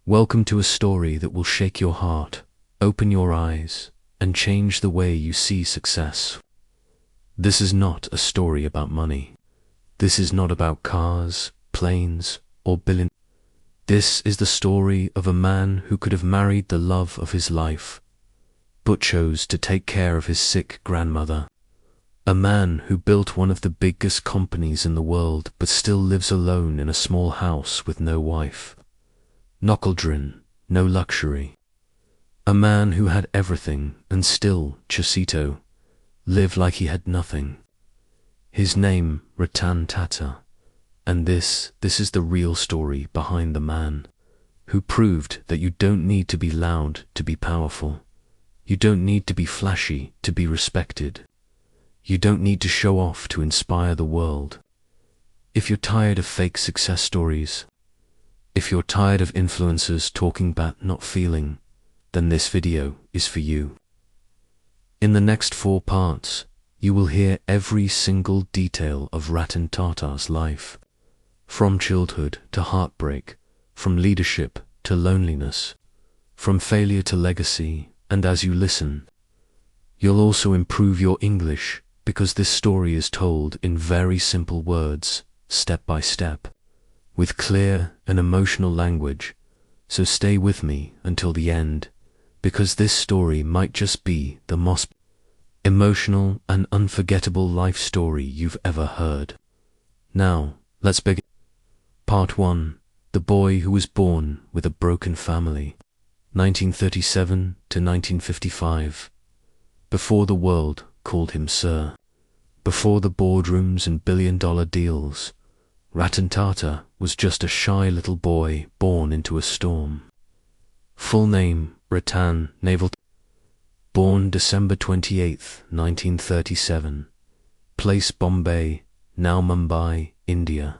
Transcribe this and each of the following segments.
Welcome to a story that will shake your heart, open your eyes, and change the way you see success. This is not a story about money. This is not about cars, planes, or billions. This is the story of a man who could have married the love of his life, but chose to take care of his sick grandmother. A man who built one of the biggest companies in the world but still lives alone in a small house with no wife. No children, no luxury. A man who had everything and still, Chusito, lived like he had nothing. His name, Ratan Tata, and this is the real story behind the man who proved that you don't need to be loud to be powerful. You don't need to be flashy to be respected. You don't need to show off to inspire the world. If you're tired of fake success stories, if you're tired of influencers talking but not feeling, then this video is for you. In the next 4 parts, you will hear every single detail of Ratan Tata's life, from childhood to heartbreak, from leadership to loneliness, from failure to legacy, and as you listen, you'll also improve your English because this story is told in very simple words, step by step, with clear and emotional language, so stay with me until the end, because this story might just be the most emotional and unforgettable life story you've ever heard. Now, let's begin. Part 1. The boy who was born with a broken family, 1937 to 1955. Before the world called him Sir. Before the boardrooms and billion-dollar deals, Ratan Tata was just a shy little boy born into a storm. Full name, Ratan Naval. Born December 28, 1937. Place Bombay, now Mumbai, India.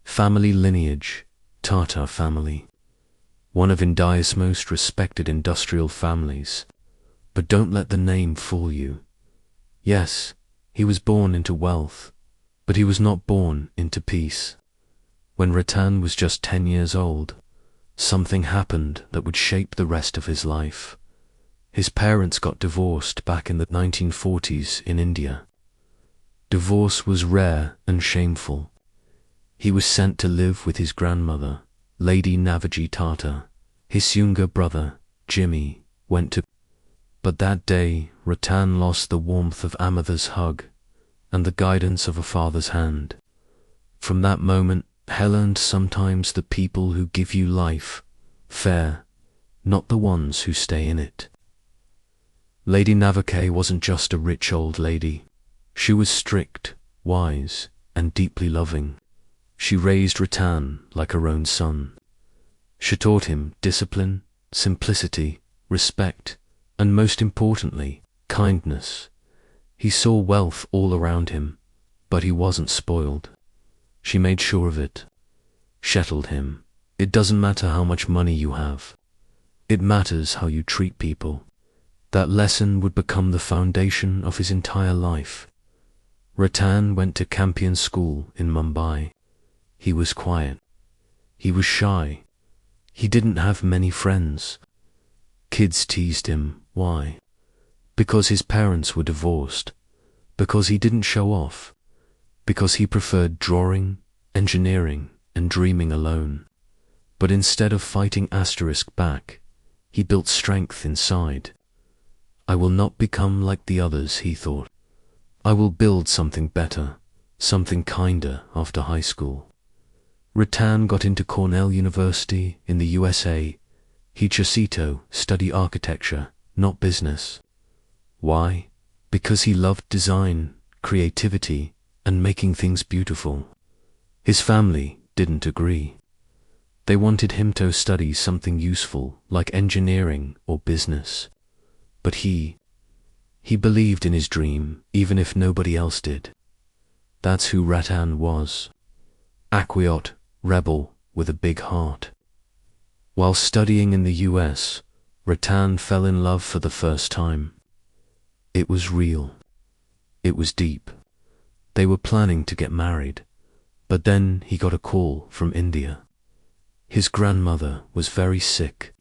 Family lineage, Tata family. One of India's most respected industrial families. But don't let the name fool you. Yes, he was born into wealth, but he was not born into peace. When Ratan was just 10 years old, something happened that would shape the rest of his life. His parents got divorced back in the 1940s in India. Divorce was rare and shameful. He was sent to live with his grandmother, Lady Navaji Tata. His younger brother, Jimmy, went to. But that day, Ratan lost the warmth of a mother's hug and the guidance of a father's hand. From that moment, he learned sometimes the people who give you life, fair, not the ones who stay in it. Lady Navaji wasn't just a rich old lady. She was strict, wise, and deeply loving. She raised Ratan like her own son. She taught him discipline, simplicity, respect, and most importantly, kindness. He saw wealth all around him, but he wasn't spoiled. She made sure of it. Shettled him. It doesn't matter how much money you have. It matters how you treat people. That lesson would become the foundation of his entire life. Ratan went to Campion School in Mumbai. He was quiet. He was shy. He didn't have many friends. Kids teased him. Why? Because his parents were divorced. Because he didn't show off. Because he preferred drawing, engineering, and dreaming alone. But instead of fighting asterisk back, he built strength inside. I will not become like the others, he thought. I will build something better, something kinder after high school. Ratan got into Cornell University in the USA. He Chusito studied architecture, not business. Why? Because he loved design, creativity, and making things beautiful. His family didn't agree. They wanted him to study something useful like engineering or business. But he believed in his dream even if nobody else did. That's who Ratan was. Aquiot, rebel with a big heart. While studying in the US, Ratan fell in love for the first time. It was real. It was deep. They were planning to get married, but then he got a call from India. His grandmother was very sick.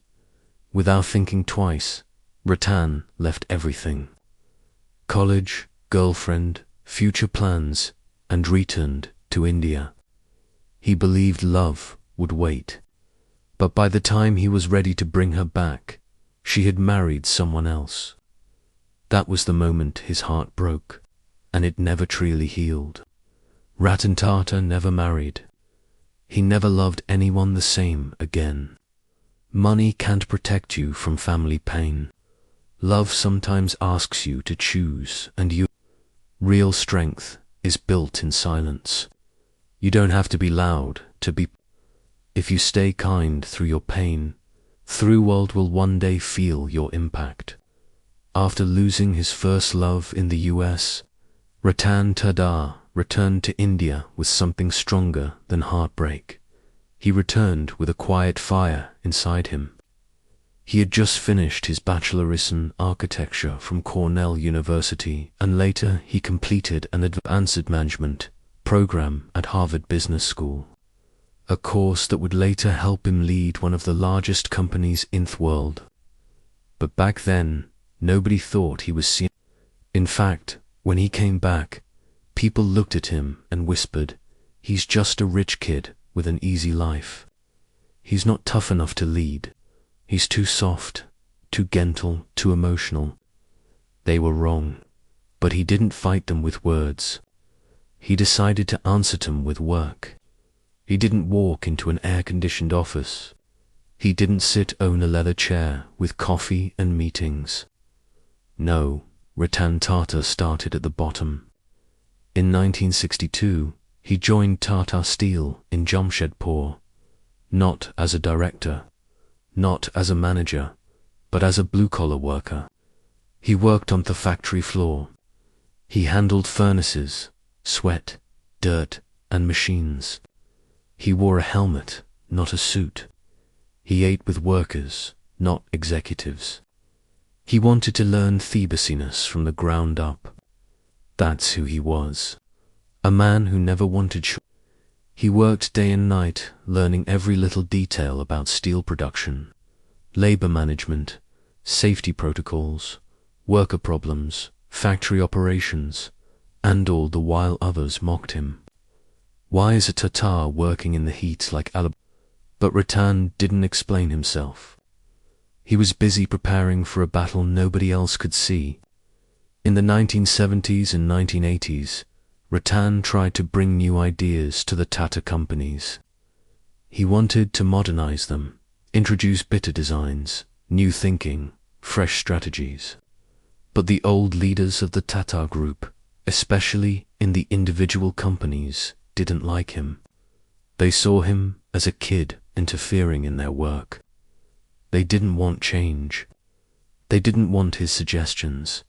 Without thinking twice, Ratan left everything. College, girlfriend, future plans, and returned to India. He believed love would wait. But by the time he was ready to bring her back, she had married someone else. That was the moment his heart broke, and it never truly healed. Ratan Tata never married. He never loved anyone the same again. Money can't protect you from family pain. Love sometimes asks you to choose, and real strength is built in silence. You don't have to be loud to be. If you stay kind through your pain, the world will one day feel your impact. After losing his first love in the US, Ratan Tata returned to India with something stronger than heartbreak. He returned with a quiet fire inside him. He had just finished his bachelor's in architecture from Cornell University, and later he completed an advanced management program at Harvard Business School, a course that would later help him lead one of the largest companies in the world. But back then, nobody thought he was seen. In fact, when he came back, people looked at him and whispered, "He's just a rich kid with an easy life. He's not tough enough to lead. He's too soft, too gentle, too emotional." They were wrong, but he didn't fight them with words. He decided to answer them with work. He didn't walk into an air-conditioned office. He didn't sit on a leather chair with coffee and meetings. No, Ratan Tata started at the bottom. In 1962, he joined Tata Steel in Jamshedpur, not as a director, not as a manager, but as a blue-collar worker. He worked on the factory floor. He handled furnaces, sweat, dirt, and machines. He wore a helmet, not a suit. He ate with workers, not executives. He wanted to learn the business from the ground up. That's who he was. A man who never wanted He worked day and night, learning every little detail about steel production, labor management, safety protocols, worker problems, factory operations, and all the while others mocked him. Why is a Tatar working in the heat like Alab? But Ratan didn't explain himself. He was busy preparing for a battle nobody else could see. In the 1970s and 1980s, Ratan tried to bring new ideas to the Tata companies. He wanted to modernize them, introduce better designs, new thinking, fresh strategies. But the old leaders of the Tata group, especially in the individual companies, didn't like him. They saw him as a kid interfering in their work. They didn't want change. They didn't want his suggestions,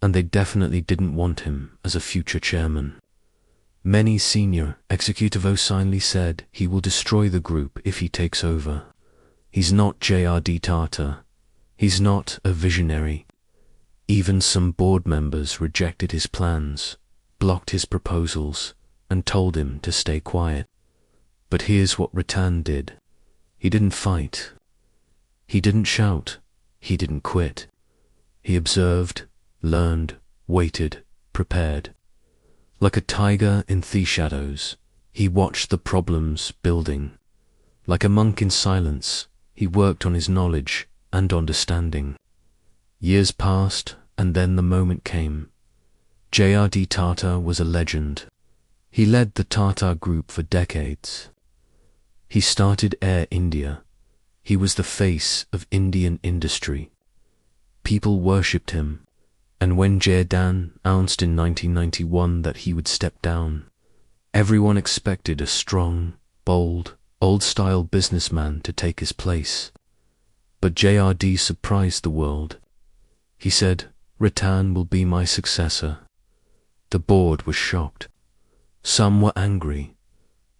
and they definitely didn't want him as a future chairman. Many senior executives silently said he will destroy the group if he takes over. He's not J.R.D. Tata. He's not a visionary. Even some board members rejected his plans, blocked his proposals, and told him to stay quiet. But here's what Ratan did. He didn't fight. He didn't shout. He didn't quit. He observed, learned, waited, prepared. Like a tiger in the shadows, he watched the problems building. Like a monk in silence, he worked on his knowledge and understanding. Years passed, and then the moment came. J.R.D. Tata was a legend. He led the Tata Group for decades. He started Air India. He was the face of Indian industry. People worshipped him, and when J.R.D. announced in 1991 that he would step down, everyone expected a strong, bold, old-style businessman to take his place. But J.R.D. surprised the world. He said, "Ratan will be my successor." The board was shocked. Some were angry.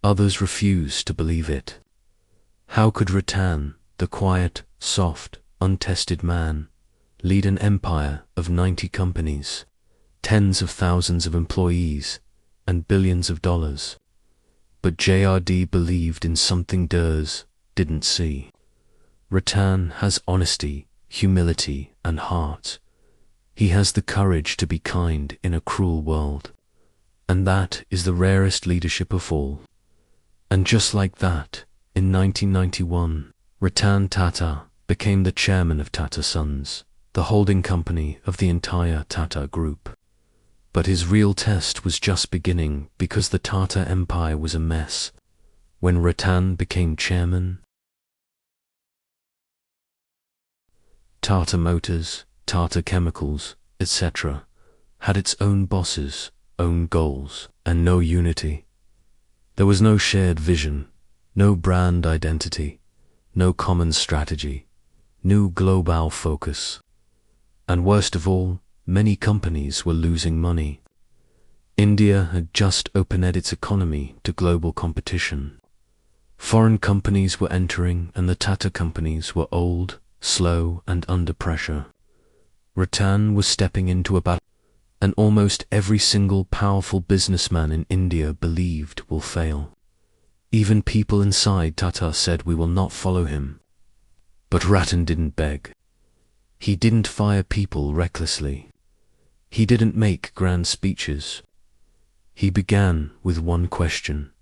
Others refused to believe it. How could Ratan, the quiet, soft, untested man, lead an empire of 90 companies, tens of thousands of employees, and billions of dollars? But J.R.D. believed in something didn't see. Ratan has honesty, humility, and heart. He has the courage to be kind in a cruel world. And that is the rarest leadership of all. And just like that, in 1991, Ratan Tata became the chairman of Tata Sons, the holding company of the entire Tata Group. But his real test was just beginning because the Tata Empire was a mess. When Ratan became chairman, Tata Motors, Tata Chemicals, etc., had its own bosses, own goals, and no unity. There was no shared vision, no brand identity, no common strategy, no global focus. And worst of all, many companies were losing money. India had just opened its economy to global competition. Foreign companies were entering, and the Tata companies were old, slow, and under pressure. Ratan was stepping into a battle, and almost every single powerful businessman in India believed will fail. Even people inside Tata said we will not follow him. But Ratan didn't beg. He didn't fire people recklessly. He didn't make grand speeches. He began with one question: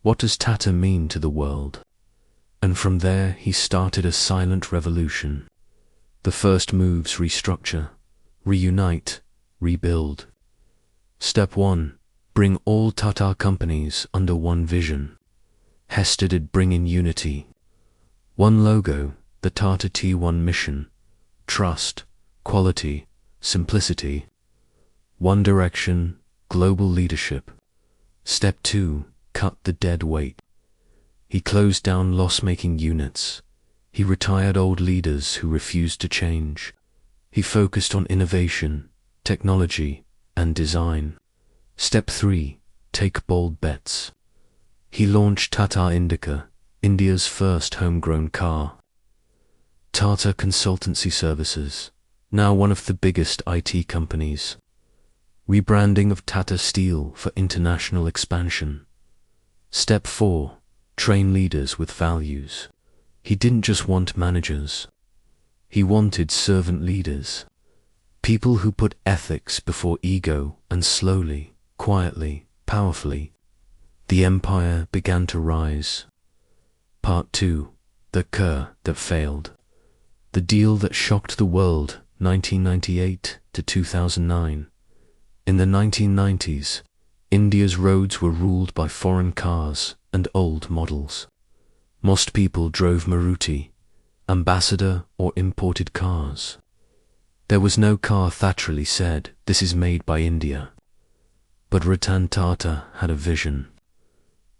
what does Tata mean to the world? And from there he started a silent revolution. The first moves: restructure, reunite, rebuild. Step 1. Bring all Tata companies under one vision. Hester did bring in unity. One logo, the Tata T1 mission. Trust, quality, simplicity. One direction, global leadership. Step 2. Cut the dead weight. He closed down loss-making units. He retired old leaders who refused to change. He focused on innovation, technology, and design. Step 3. Take bold bets. He launched Tata Indica, India's first homegrown car. Tata Consultancy Services, now one of the biggest IT companies. Rebranding of Tata Steel for international expansion. Step 4. Train leaders with values. He didn't just want managers. He wanted servant leaders. People who put ethics before ego, and slowly, quietly, powerfully, the empire began to rise. Part 2. The cur that failed. The deal that shocked the world, 1998 to 2009. In the 1990s, India's roads were ruled by foreign cars and old models. Most people drove Maruti, Ambassador or imported cars. There was no car thatcherly said, "This is made by India." But Ratan Tata had a vision.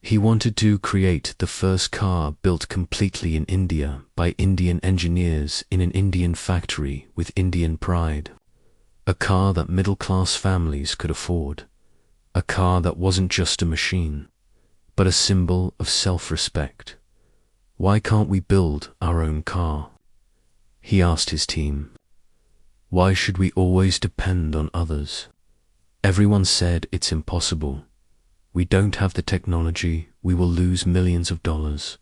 He wanted to create the first car built completely in India by Indian engineers in an Indian factory with Indian pride. A car that middle-class families could afford. A car that wasn't just a machine, but a symbol of self-respect. Why can't we build our own car? He asked his team. Why should we always depend on others? Everyone said it's impossible. We don't have the technology, we will lose millions of dollars.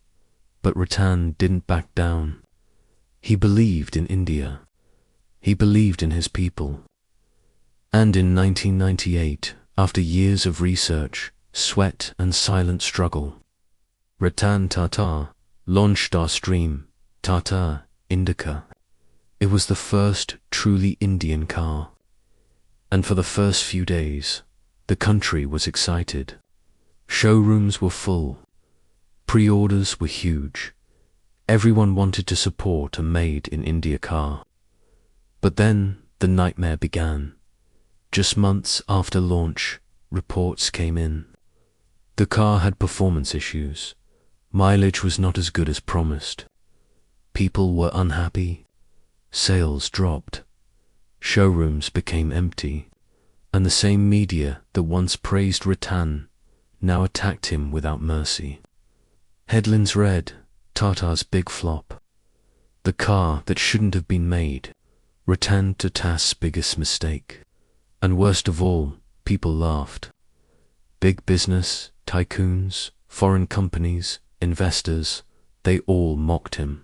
But Ratan didn't back down. He believed in India. He believed in his people. And in 1998, after years of research, sweat and silent struggle, Ratan Tata launched our stream, Tata Indica. It was the first truly Indian car. And for the first few days, the country was excited. Showrooms were full. Pre-orders were huge. Everyone wanted to support a made-in-India car. But then the nightmare began. Just months after launch, reports came in. The car had performance issues. Mileage was not as good as promised. People were unhappy. Sales dropped. Showrooms became empty. And the same media that once praised Ratan now attacked him without mercy. Headlines read, Tata's big flop. The car that shouldn't have been made. Ratan Tata's biggest mistake. And worst of all, people laughed. Big business, tycoons, foreign companies, investors, They all mocked him.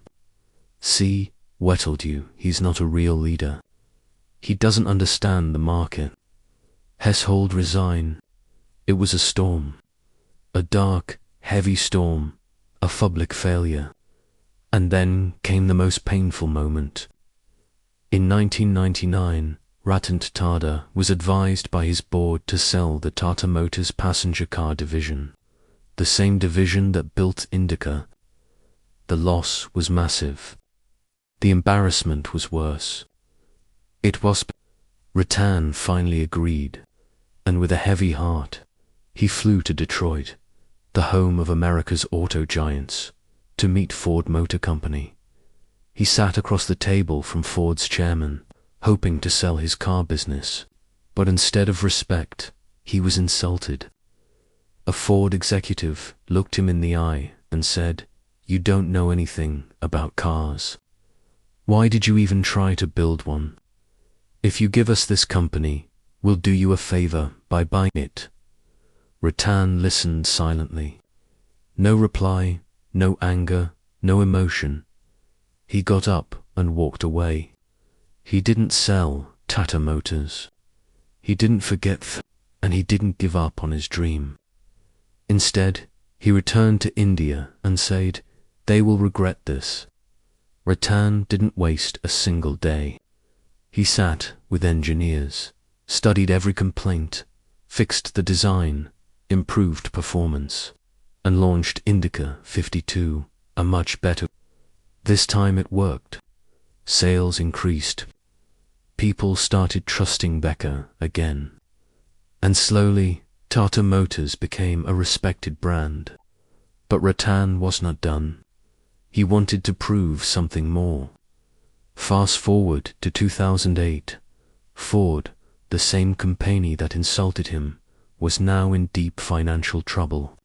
See, we told you, he's not a real leader. He doesn't understand the market. Household resign. It was a storm. A dark, heavy storm. A public failure. And then came the most painful moment. In 1999, Ratan Tata was advised by his board to sell the Tata Motors passenger car division, the same division that built Indica. The loss was massive. The embarrassment was worse. It was. Ratan finally agreed, and with a heavy heart, he flew to Detroit, the home of America's auto giants, to meet Ford Motor Company. He sat across the table from Ford's chairman, hoping to sell his car business, but instead of respect, he was insulted. A Ford executive looked him in the eye and said, "You don't know anything about cars. Why did you even try to build one? If you give us this company, we'll do you a favor by buying it." Ratan listened silently. No reply, no anger, no emotion. He got up and walked away. He didn't sell Tata Motors. He didn't forget and he didn't give up on his dream. Instead, he returned to India and said, "They will regret this." Ratan didn't waste a single day. He sat with engineers, studied every complaint, fixed the design, improved performance, and launched Indica 52, a much better. This time it worked. Sales increased. People started trusting Becker again. And slowly, Tata Motors became a respected brand. But Ratan was not done. He wanted to prove something more. Fast forward to 2008. Ford, the same company that insulted him, was now in deep financial trouble.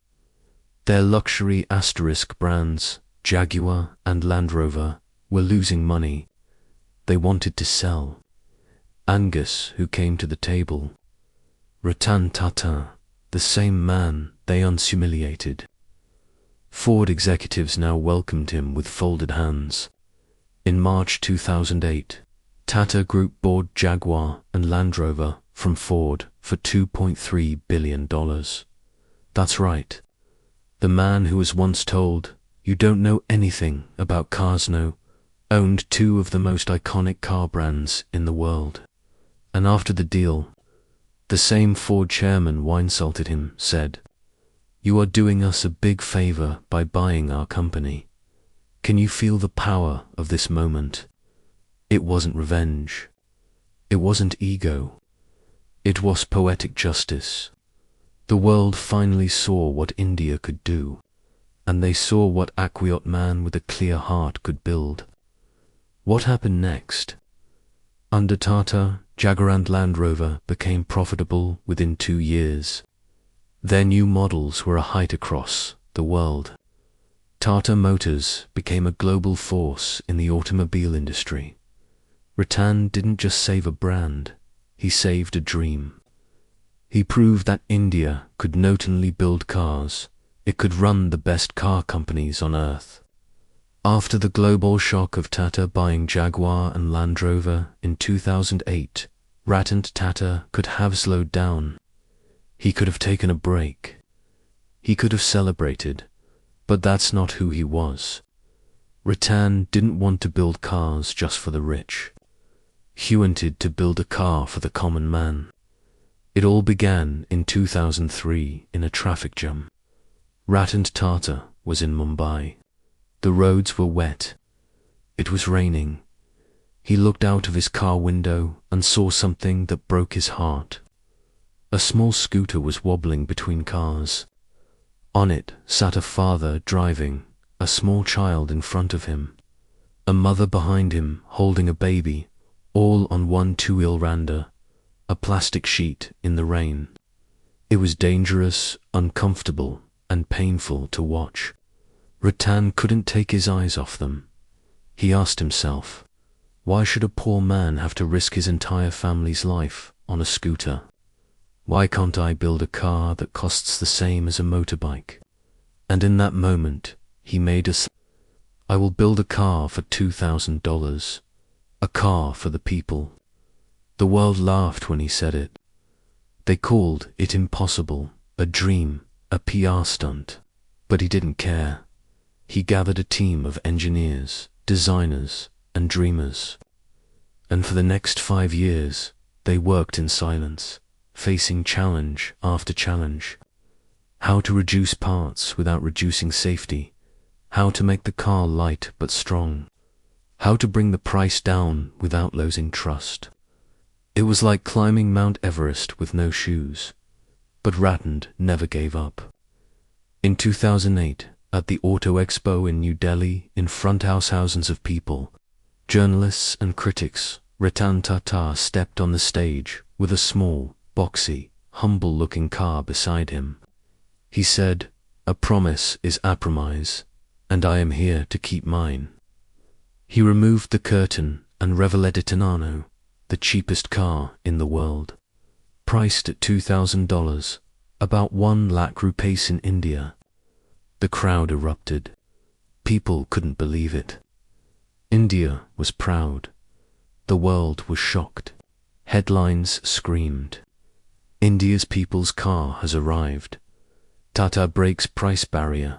Their luxury asterisk brands, Jaguar and Land Rover, were losing money. They wanted to sell. Angus, who came to the table. Ratan Tata, the same man they once humiliated. Ford executives now welcomed him with folded hands. In March 2008, Tata Group bought Jaguar and Land Rover from Ford for $2.3 billion. That's right. The man who was once told, "You don't know anything about cars," owned two of the most iconic car brands in the world. And after the deal, the same Ford chairman who insulted him said, "You are doing us a big favor by buying our company." Can you feel the power of this moment? It wasn't revenge. It wasn't ego. It was poetic justice. The world finally saw what India could do, and they saw what a quiet man with a clear heart could build. What happened next? Under Tata, Jaguar and Land Rover became profitable within 2 years. Their new models were a hit across the world. Tata Motors became a global force in the automobile industry. Ratan didn't just save a brand, he saved a dream. He proved that India could not only build cars, it could run the best car companies on earth. After the global shock of Tata buying Jaguar and Land Rover in 2008, Ratan Tata could have slowed down. He could have taken a break. He could have celebrated, but that's not who he was. Ratan didn't want to build cars just for the rich. He wanted to build a car for the common man. It all began in 2003 in a traffic jam. Ratan Tata was in Mumbai. The roads were wet. It was raining. He looked out of his car window and saw something that broke his heart. A small scooter was wobbling between cars. On it sat a father driving, a small child in front of him, a mother behind him holding a baby, all on one two-wheel randa, a plastic sheet in the rain. It was dangerous, uncomfortable, and painful to watch. Ratan couldn't take his eyes off them. He asked himself, why should a poor man have to risk his entire family's life on a scooter? Why can't I build a car that costs the same as a motorbike? And in that moment, he made a I will build a car for $2,000. A car for the people. The world laughed when he said it. They called it impossible, a dream, a PR stunt. But he didn't care. He gathered a team of engineers, designers, and dreamers. And for the next 5 years, they worked in silence, facing challenge after challenge. How to reduce parts without reducing safety. How to make the car light but strong. How to bring the price down without losing trust. It was like climbing Mount Everest with no shoes. But Ratan never gave up. In 2008, at the Auto Expo in New Delhi, in front of thousands of people, journalists and critics, Ratan Tata stepped on the stage with a small, boxy, humble-looking car beside him. He said, "A promise is a promise, and I am here to keep mine." He removed the curtain and revealed a Nano, the cheapest car in the world. Priced at $2,000, about 1 lakh rupees in India. The crowd erupted. People couldn't believe it. India was proud. The world was shocked. Headlines screamed. India's people's car has arrived. Tata breaks price barrier.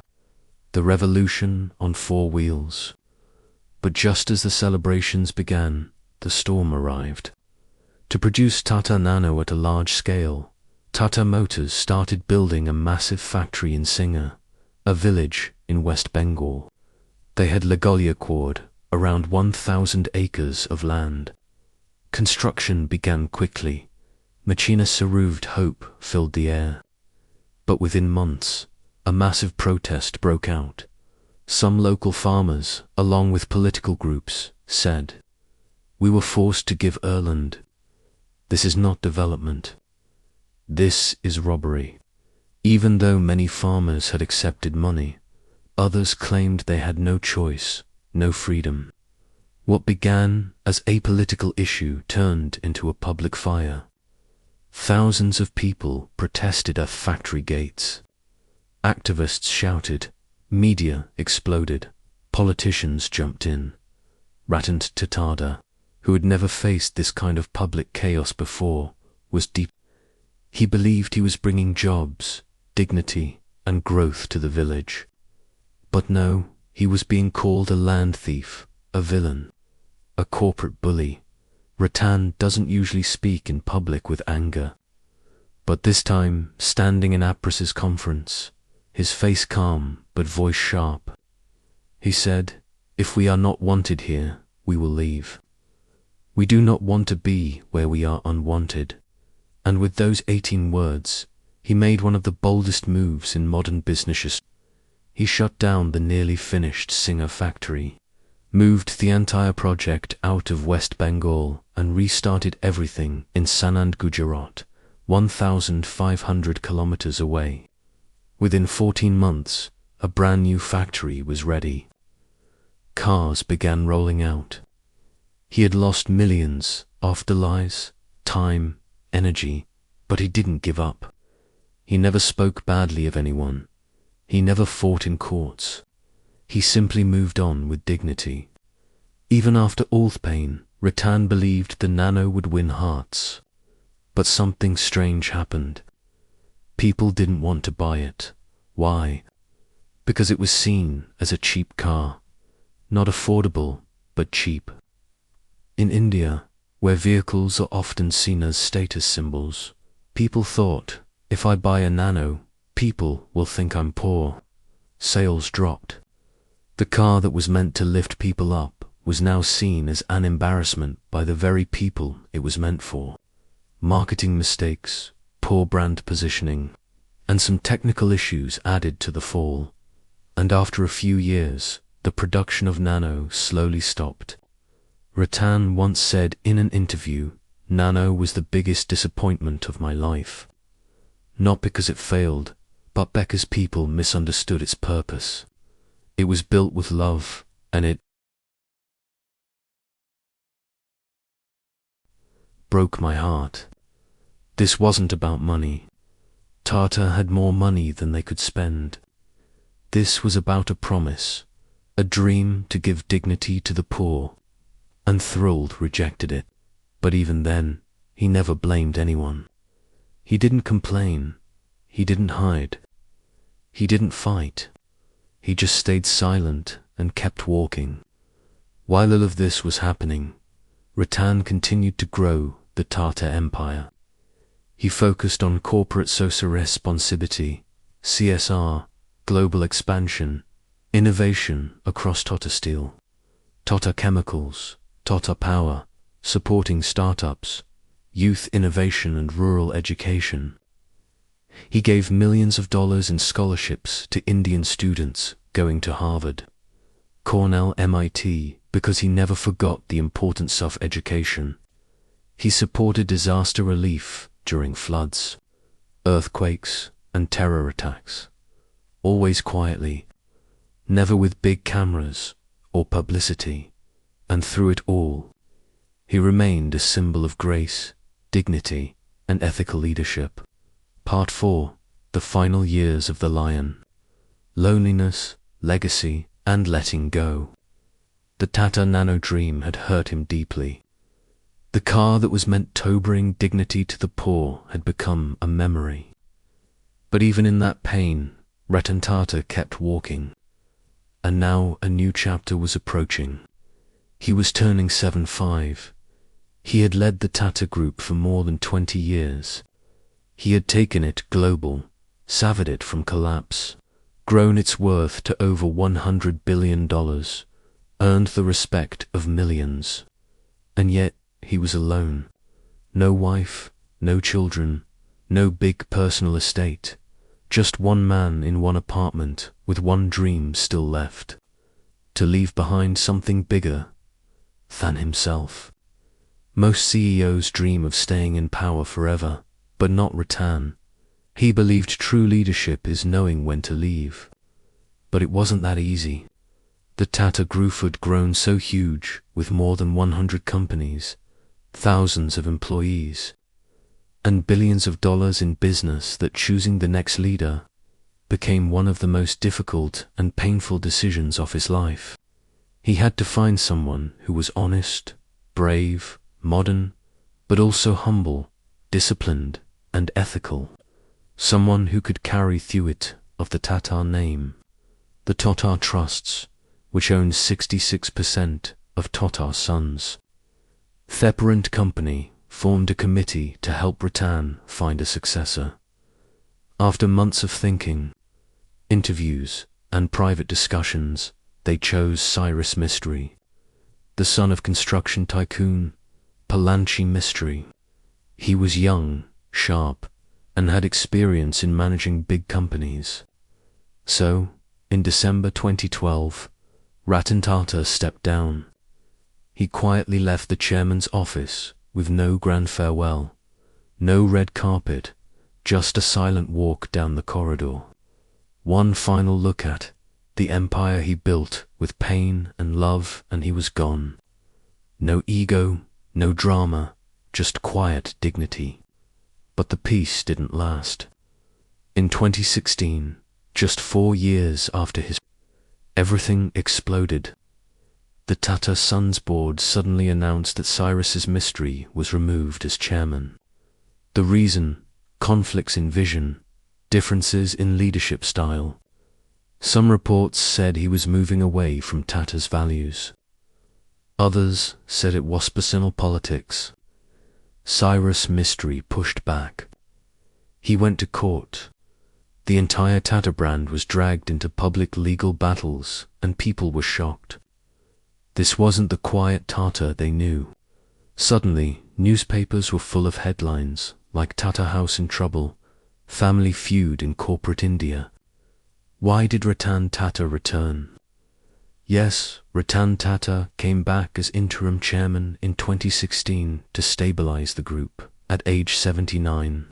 The revolution on 4 wheels. But just as the celebrations began, the storm arrived. To produce Tata Nano at a large scale, Tata Motors started building a massive factory in Singha, a village in West Bengal. They had legally acquired around 1,000 acres of land. Construction began quickly. Machinists arrived, hope filled the air. But within months, a massive protest broke out. Some local farmers, along with political groups, said, "We were forced to give land. This is not development. This is robbery." Even though many farmers had accepted money, others claimed they had no choice, no freedom. What began as a political issue turned into a public fire. Thousands of people protested at factory gates. Activists shouted, media exploded, politicians jumped in. Ratan Tata, who had never faced this kind of public chaos before, was deep. He believed he was bringing jobs, dignity, and growth to the village. But no, he was being called a land thief, a villain, a corporate bully. Ratan doesn't usually speak in public with anger. But this time, standing in Apras's conference, his face calm but voice sharp, he said, "If we are not wanted here, we will leave. We do not want to be where we are unwanted." And with those 18 words, he made one of the boldest moves in modern business. He shut down the nearly finished Singha factory, moved the entire project out of West Bengal, and restarted everything in Sanand, Gujarat, 1,500 kilometers away. Within 14 months, a brand new factory was ready. Cars began rolling out. He had lost millions after lies, time, energy, but he didn't give up. He never spoke badly of anyone. He never fought in courts. He simply moved on with dignity. Even after all the pain, Ratan believed the Nano would win hearts. But something strange happened. People didn't want to buy it. Why? Because it was seen as a cheap car. Not affordable, but cheap. In India, where vehicles are often seen as status symbols, people thought, if I buy a Nano, people will think I'm poor. Sales dropped. The car that was meant to lift people up was now seen as an embarrassment by the very people it was meant for. Marketing mistakes, poor brand positioning, and some technical issues added to the fall. And after a few years, the production of Nano slowly stopped. Ratan once said in an interview, "Nano was the biggest disappointment of my life. Not because it failed, but because people misunderstood its purpose. It was built with love, and it broke my heart." This wasn't about money. Tata had more money than they could spend. This was about a promise, a dream to give dignity to the poor, and thrilled rejected it. But even then, he never blamed anyone. He didn't complain. He didn't hide. He didn't fight. He just stayed silent and kept walking. While all of this was happening, Ratan continued to grow the Tata Empire. He focused on corporate social responsibility, CSR, global expansion, innovation across Tata Steel, Tata Chemicals, Tata Power, supporting startups, youth innovation and rural education. He gave millions of dollars in scholarships to Indian students going to Harvard, Cornell, MIT, because he never forgot the importance of education. He supported disaster relief during floods, earthquakes, and terror attacks, always quietly, never with big cameras or publicity, and through it all, he remained a symbol of grace, dignity, and ethical leadership. Part 4. The Final Years of the Lion. Loneliness, legacy, and letting go. The Tata Nano dream had hurt him deeply. The car that was meant to bring dignity to the poor had become a memory. But even in that pain, Ratan Tata kept walking. And now a new chapter was approaching. He was turning 75. He had led the Tata Group for more than 20 years. He had taken it global, saved it from collapse, grown its worth to over $100 billion, earned the respect of millions. And yet he was alone. No wife, no children, no big personal estate. Just one man in one apartment with one dream still left. To leave behind something bigger than himself. Most CEOs dream of staying in power forever, but not Ratan. He believed true leadership is knowing when to leave. But it wasn't that easy. The Tata Group had grown so huge, with more than 100 companies, thousands of employees, and billions of dollars in business, that choosing the next leader became one of the most difficult and painful decisions of his life. He had to find someone who was honest, brave, modern, but also humble, disciplined, and ethical. Someone who could carry through it of the Tata name. The Tata Trusts, which owns 66% of Tata Sons. The parent company formed a committee to help Ratan find a successor. After months of thinking, interviews, and private discussions, they chose Cyrus Mistry, the son of construction tycoon Palanchi Mistry. He was young, sharp, and had experience in managing big companies. So, in December 2012, Ratan Tata stepped down. He quietly left the chairman's office with no grand farewell, no red carpet, just a silent walk down the corridor. One final look at the empire he built with pain and love, and he was gone. No ego, no drama, just quiet dignity. But the peace didn't last. In 2016, just 4 years after his everything exploded. The Tata Sons board suddenly announced that Cyrus Mistry was removed as chairman. The reason? Conflicts in vision, differences in leadership style. Some reports said he was moving away from Tata's values. Others said it was personal politics. Cyrus Mistry pushed back. He went to court. The entire Tata brand was dragged into public legal battles, and people were shocked. This wasn't the quiet Tata they knew. Suddenly, newspapers were full of headlines like Tata House in trouble, family feud in corporate India. Why did Ratan Tata return? Yes, Ratan Tata came back as interim chairman in 2016 to stabilize the group at age 79.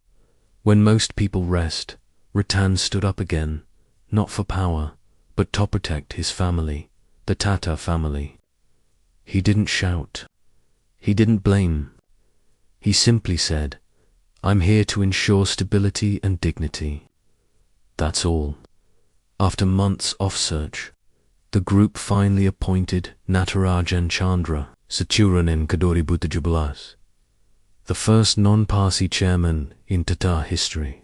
When most people rest, Ratan stood up again, not for power, but to protect his family, the Tata family. He didn't shout. He didn't blame. He simply said, "I'm here to ensure stability and dignity." That's all. After months of search, The group finally appointed Natarajan Chandra Sechuran in 2017, the first non-Parsi chairman in Tata history.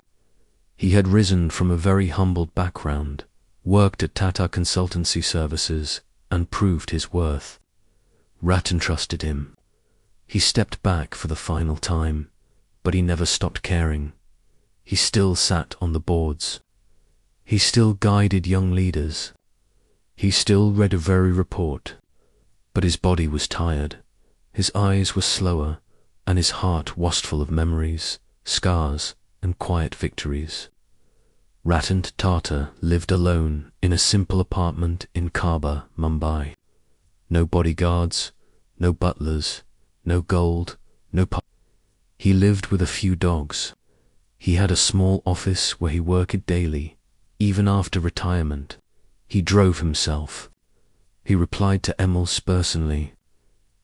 He had risen from a very humble background, worked at Tata Consultancy Services, and proved his worth. Ratan trusted him. He stepped back for the final time, but he never stopped caring. He still sat on the boards. He still guided young leaders. He still read a very report. But his body was tired, his eyes were slower, and his heart was full of memories, scars, and quiet victories. Ratan Tata lived alone in a simple apartment in Kaba, Mumbai. No bodyguards, no butlers, no gold, no He lived with a few dogs. He had a small office where he worked daily, even after retirement. He drove himself. He replied to emails personally.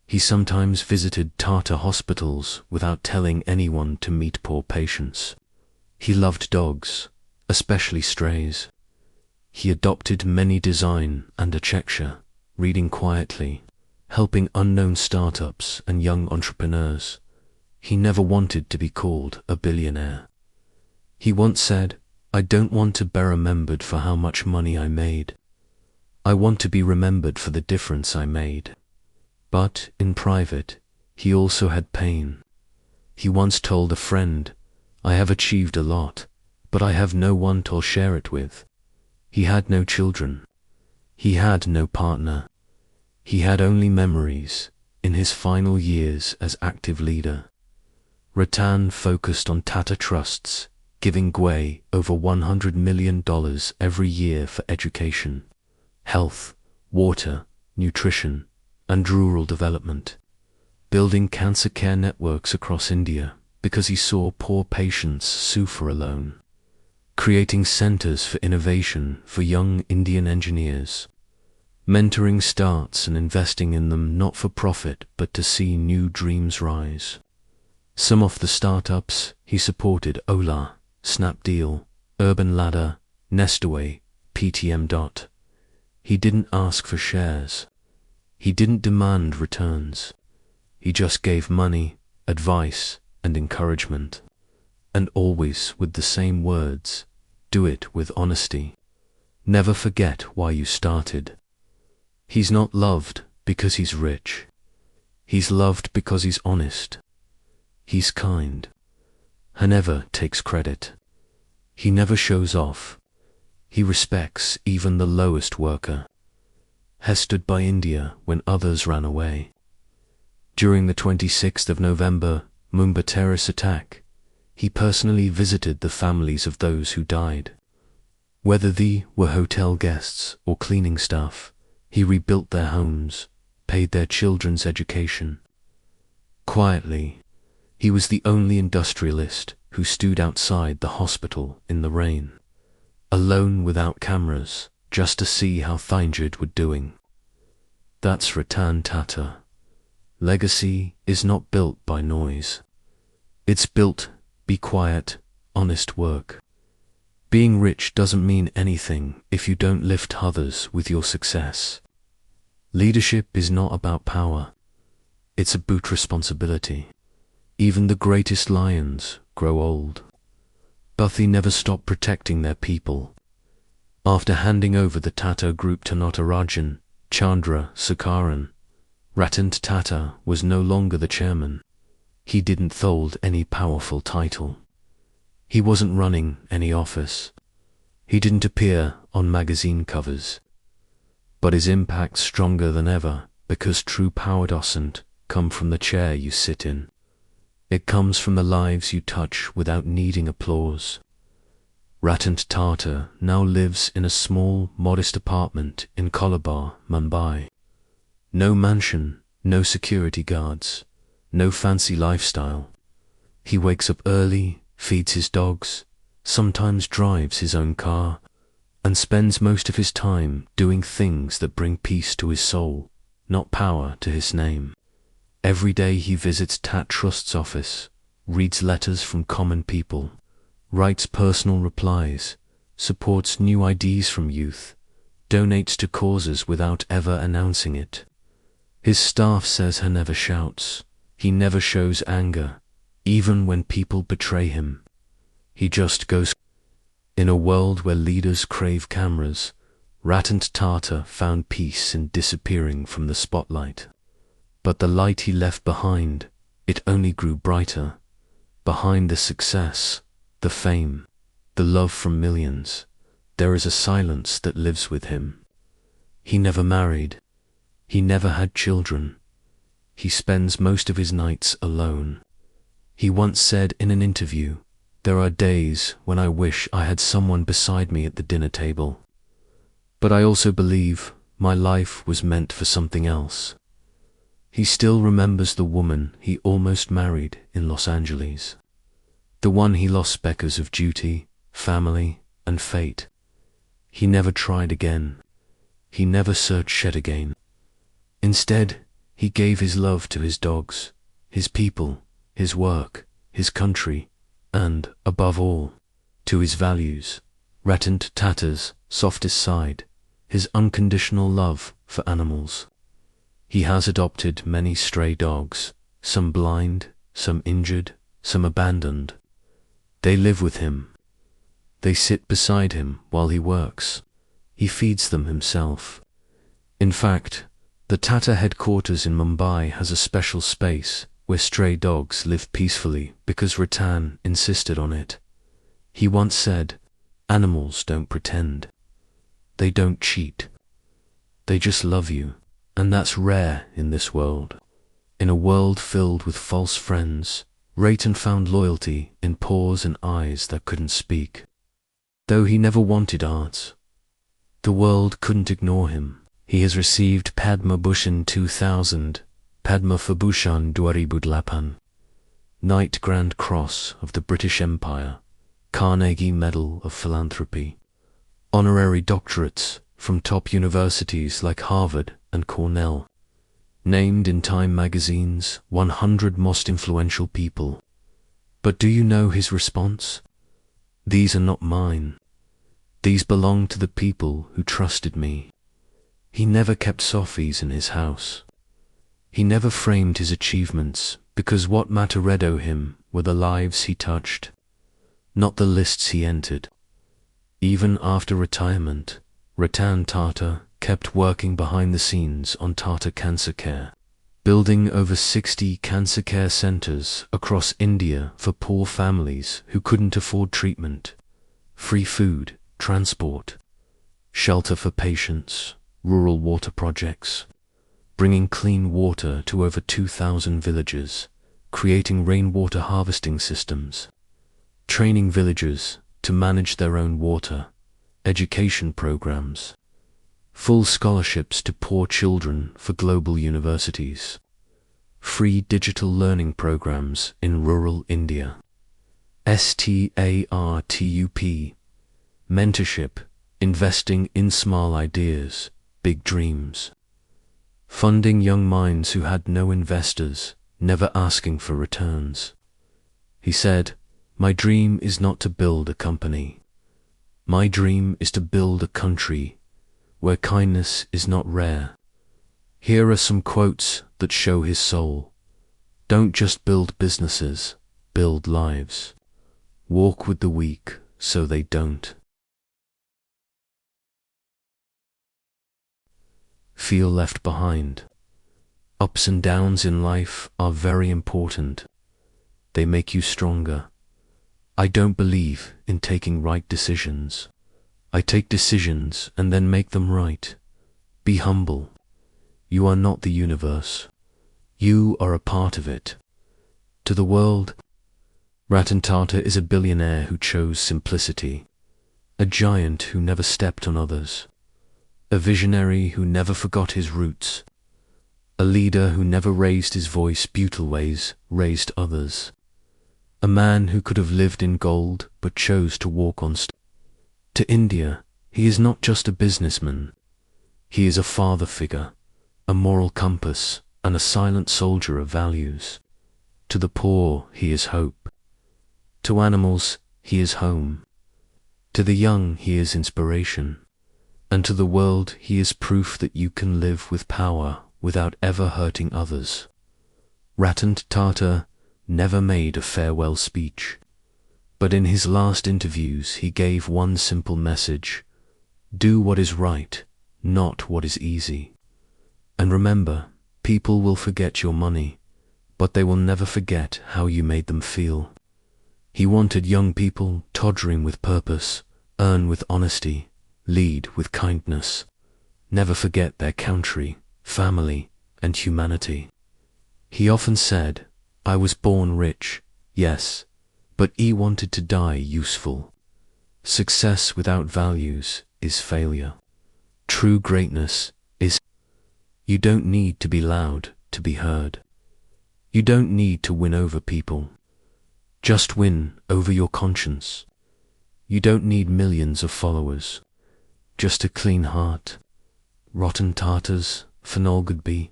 He sometimes visited Tata hospitals without telling anyone to meet poor patients. He loved dogs, especially strays. He adopted many design and architecture, reading quietly, helping unknown startups and young entrepreneurs. He never wanted to be called a billionaire. He once said, "I don't want to be remembered for how much money I made. I want to be remembered for the difference I made." But in private, he also had pain. He once told a friend, "I have achieved a lot, but I have no one to share it with." He had no children. He had no partner. He had only memories in his final years as active leader. Ratan focused on Tata Trusts, giving away over $100 million every year for education, health, water, nutrition, and rural development, building cancer care networks across India because he saw poor patients suffer alone, creating centers for innovation for young Indian engineers, mentoring starts and investing in them not for profit but to see new dreams rise. Some of the startups he supported: Ola, Snapdeal, Urban Ladder, Nestaway, PTM. He didn't ask for shares. He didn't demand returns. He just gave money, advice, and encouragement. And always with the same words: do it with honesty. Never forget why you started. He's not loved because he's rich. He's loved because he's honest. He's kind. He never takes credit. He never shows off. He respects even the lowest worker. He stood by India when others ran away. During the 26th of November Mumbai terrorist attack, he personally visited the families of those who died. Whether they were hotel guests or cleaning staff, he rebuilt their homes, paid their children's education. Quietly, he was the only industrialist who stood outside the hospital in the rain, alone without cameras, just to see how things were doing. That's Ratan Tata. Legacy is not built by noise. It's built by quiet, honest work. Being rich doesn't mean anything if you don't lift others with your success. Leadership is not about power. It's about responsibility. Even the greatest lions grow old. But they never stop protecting their people. After handing over the Tata Group to Natarajan Chandra Sechuran, Ratan Tata was no longer the chairman. He didn't hold any powerful title. He wasn't running any office. He didn't appear on magazine covers. But his impact's stronger than ever because true power doesn't come from the chair you sit in. It comes from the lives you touch without needing applause. Ratan Tata now lives in a small, modest apartment in Colaba, Mumbai. No mansion, no security guards, no fancy lifestyle. He wakes up early, feeds his dogs, sometimes drives his own car, and spends most of his time doing things that bring peace to his soul, not power to his name. Every day he visits Tat Trust's office, reads letters from common people, writes personal replies, supports new ideas from youth, donates to causes without ever announcing it. His staff says he never shouts. He never shows anger, even when people betray him. He just goes. In a world where leaders crave cameras, Ratan Tata found peace in disappearing from the spotlight. But the light he left behind, it only grew brighter. Behind the success, the fame, the love from millions, there is a silence that lives with him. He never married. He never had children. He spends most of his nights alone. He once said in an interview, "There are days when I wish I had someone beside me at the dinner table. But I also believe my life was meant for something else." He still remembers the woman he almost married in Los Angeles. The one he lost because of duty, family, and fate. He never tried again. He never searched again. Instead, he gave his love to his dogs, his people, his work, his country, and, above all, to his values, Ratan Tata's softest side, his unconditional love for animals. He has adopted many stray dogs, some blind, some injured, some abandoned. They live with him. They sit beside him while he works. He feeds them himself. In fact, the Tata headquarters in Mumbai has a special space where stray dogs live peacefully because Ratan insisted on it. He once said, "Animals don't pretend. They don't cheat. They just love you, and that's rare in this world." In a world filled with false friends, Ratan found loyalty in paws and eyes that couldn't speak. Though he never wanted art, the world couldn't ignore him. He has received Padma Bhushan 2000, Padma Vibhushan 2008, Knight Grand Cross of the British Empire, Carnegie Medal of Philanthropy, honorary doctorates from top universities like Harvard and Cornell, named in Time magazine's 100 most influential people. But do you know his response? "These are not mine. These belong to the people who trusted me." He never kept sofis in his house. He never framed his achievements, because what mattered to him were the lives he touched, not the lists he entered. Even after retirement, Ratan Tata kept working behind the scenes on Tata Cancer Care, building over 60 cancer care centers across India for poor families who couldn't afford treatment, free food, transport, shelter for patients, rural water projects, bringing clean water to over 2,000 villages, creating rainwater harvesting systems, training villagers to manage their own water, education programs, full scholarships to poor children for global universities, free digital learning programs in rural India, STARTUP, mentorship, investing in small ideas, big dreams, funding young minds who had no investors, never asking for returns. He said, "My dream is not to build a company. My dream is to build a country where kindness is not rare." Here are some quotes that show his soul. "Don't just build businesses, build lives. Walk with the weak so they don't. Feel left behind. Ups and downs in life are very important. They make you stronger. I don't believe in taking right decisions. I take decisions and then make them right. Be humble. You are not the universe. You are a part of it." To the world, Ratan Tata is a billionaire who chose simplicity, a giant who never stepped on others, a visionary who never forgot his roots, a leader who never raised his voice brutal ways, raised others, a man who could have lived in gold but chose to walk on stone. To India, he is not just a businessman. He is a father figure, a moral compass, and a silent soldier of values. To the poor, he is hope. To animals, he is home. To the young, he is inspiration. and to the world he is proof that you can live with power without ever hurting others. Ratan Tata never made a farewell speech, but in his last interviews he gave one simple message: do what is right, not what is easy. And remember, people will forget your money, but they will never forget how you made them feel. He wanted young people tottering with purpose, earn with honesty, lead with kindness, never forget their country, family, and humanity. He often said, I was born rich, yes, but he wanted to die useful. Success without values is failure. True greatness is. You don't need to be loud to be heard. You don't need to win over people. Just win over your conscience. You don't need millions of followers. Just a clean heart. Ratan Tata's Fanolgudbi.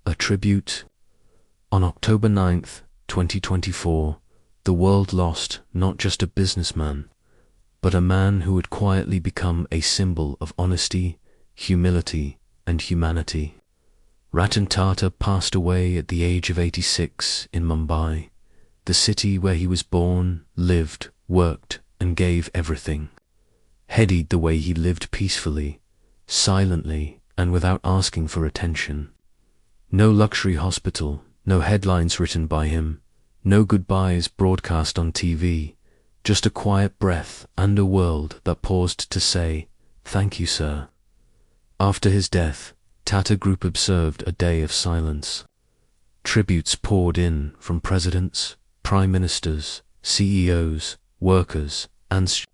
A tribute. On October 9th, 2024, the world lost not just a businessman, but a man who had quietly become a symbol of honesty, humility, and humanity. Ratan Tata passed away at the age of 86 in Mumbai, the city where he was born, lived, worked, and gave everything. Headied the way he lived peacefully, silently, and without asking for attention. No luxury hospital, no headlines written by him, no goodbyes broadcast on TV, just a quiet breath and a world that paused to say, thank you, sir. After his death, Tata Group observed a day of silence. Tributes poured in from presidents, prime ministers, CEOs, workers, and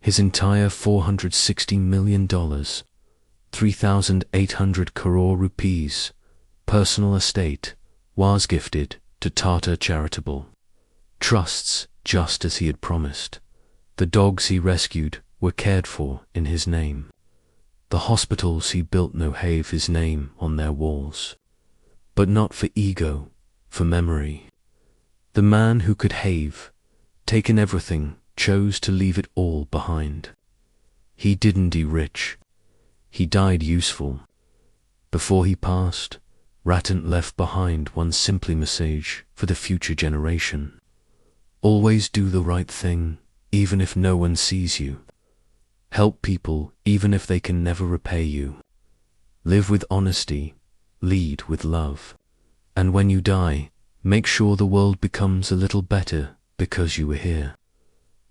his entire $460 million, 3,800 crore rupees, personal estate was gifted to Tata charitable trusts, just as he had promised. The dogs he rescued were cared for in his name. The hospitals he built no have his name on their walls. But not for ego, for memory. The man who could have taken everything chose to leave it all behind. He didn't die rich. He died useful. Before he passed, Ratan left behind one simple message for the future generation. Always do the right thing, even if no one sees you. Help people, even if they can never repay you. Live with honesty, lead with love. And when you die, make sure the world becomes a little better because you were here.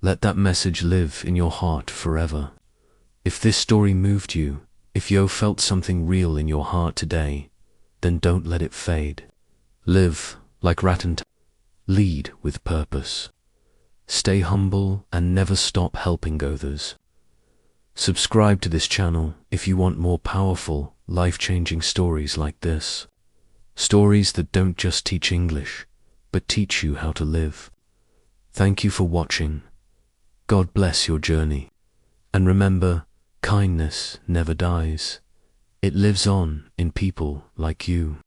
Let that message live in your heart forever. If this story moved you, if you felt something real in your heart today, then don't let it fade. Live like Ratan Tata. Lead with purpose. Stay humble and never stop helping others. Subscribe to this channel if you want more powerful, life-changing stories like this. Stories that don't just teach English, but teach you how to live. Thank you for watching. God bless your journey. And remember, kindness never dies. It lives on in people like you.